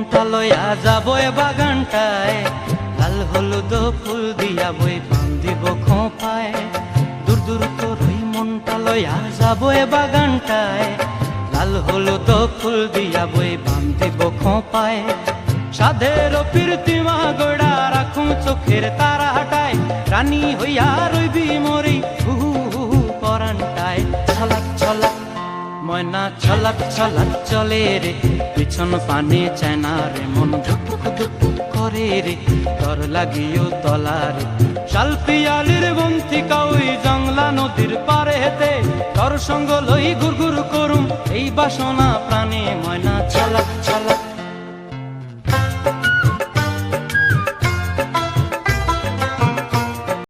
মনটা লইয়া যাব এ বাগানটায়, লাল হলুদ ফুল দিয়া বই বান্ধিব খোঁপায়। দূর দূর তোর ওই মনটা লইয়া যাব এ বাগানটায়, লাল হলুদ ফুল দিয়া বই বান্ধিব খোঁপায়। সাধের প্রীতিমা গড়া রাখুন চোখের তারা হাটায়, রানী হইয়া রইবি মরি হুহু হুহু পরানটায়। ছলাক ছলাক ময়না ছলাক ছলাক চলে রে, পিছন পানে চায় না রে, মন ধুপুক ধুপুক করে রে, তর লাগিও তলারে। শাল পিয়ালির বন্তিকা ওই জংলা নদীর পারে হেতে, তর সঙ্গ লই ঘুর ঘুর করুম এই বাসনা প্রাণে। ময়না ছলাক ছলাক